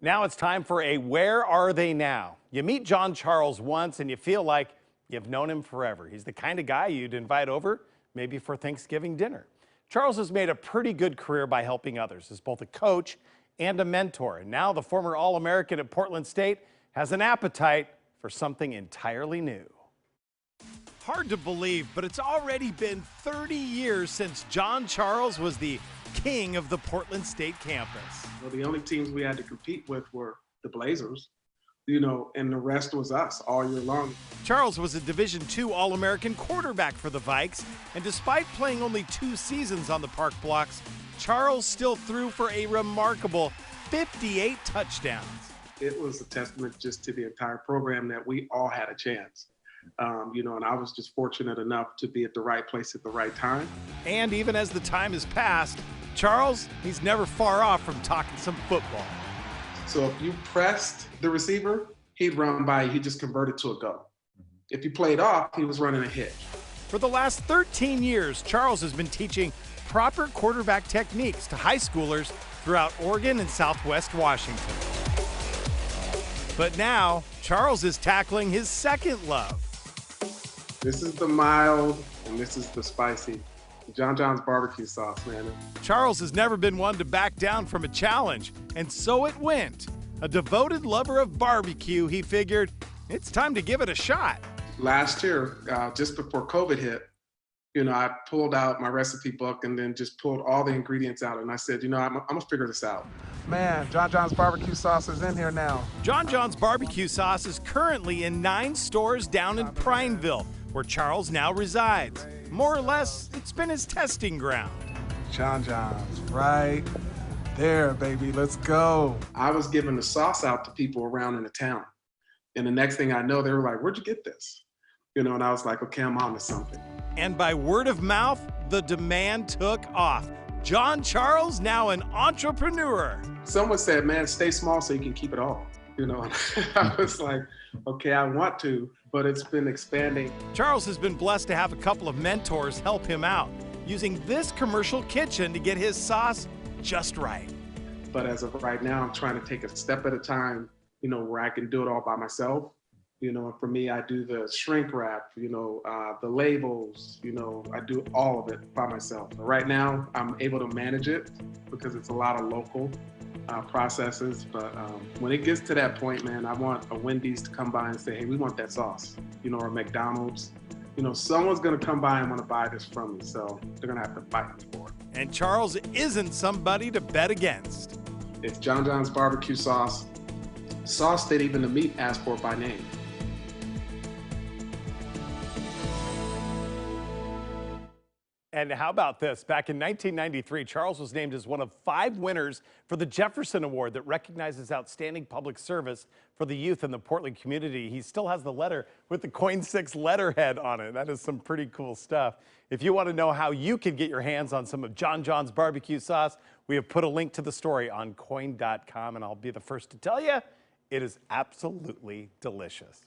Now it's time for a Where Are They Now? You meet John Charles once and you feel like you've known him forever. He's the kind of guy you'd invite over maybe for Thanksgiving dinner. Charles has made a pretty good career by helping others as both a coach and a mentor. And now the former All-American at Portland State has an appetite for something entirely new. Hard to believe, but it's already been 30 years since John Charles was the king of the Portland State campus. Well, the only teams we had to compete with were the Blazers, and the rest was us all year long. Charles was a Division II All-American quarterback for the Vikes, and despite playing only 2 seasons on the park blocks, Charles still threw for a remarkable 58 touchdowns. It was a testament just to the entire program that we all had a chance. And I was just fortunate enough to be at the right place at the right time. And even as the time has passed, Charles, he's never far off from talking some football. So if you pressed the receiver, he'd run by, he just converted to a go. If you played off, he was running a hitch. For the last 13 years, Charles has been teaching proper quarterback techniques to high schoolers throughout Oregon and Southwest Washington. But now, Charles is tackling his second love. This is the mild, and this is the spicy. John John's barbecue sauce, man. Charles has never been one to back down from a challenge, and so it went. A devoted lover of barbecue, he figured it's time to give it a shot. Last year, just before COVID hit, I pulled out my recipe book and then just pulled all the ingredients out, and I said, I'm gonna figure this out. Man, John John's barbecue sauce is in here now. John John's barbecue sauce is currently in 9 stores down in Prineville, where Charles now resides. More or less, it's been his testing ground. John John's right there, baby. Let's go. I was giving the sauce out to people around in the town. And the next thing I know, they were like, where'd you get this? And I was like, okay, I'm on to something. And by word of mouth, the demand took off. John Charles, now an entrepreneur. Someone said, man, stay small so you can keep it all. I was like, okay, I want to, but it's been expanding. Charles has been blessed to have a couple of mentors help him out, using this commercial kitchen to get his sauce just right. But as of right now, I'm trying to take a step at a time, where I can do it all by myself. And for me, I do the shrink wrap, the labels, I do all of it by myself. But right now, I'm able to manage it because it's a lot of local processes. But when it gets to that point, man, I want a Wendy's to come by and say, hey, we want that sauce, or McDonald's. Someone's gonna come by and wanna buy this from me, so they're gonna have to fight me for it. And Charles isn't somebody to bet against. It's John John's barbecue sauce that even the meat asked for by name. And how about this? Back in 1993, Charles was named as one of 5 winners for the Jefferson Award that recognizes outstanding public service for the youth in the Portland community. He still has the letter with the Coin 6 letterhead on it. That is some pretty cool stuff. If you want to know how you can get your hands on some of John John's barbecue sauce, we have put a link to the story on coin.com, and I'll be the first to tell you, it is absolutely delicious.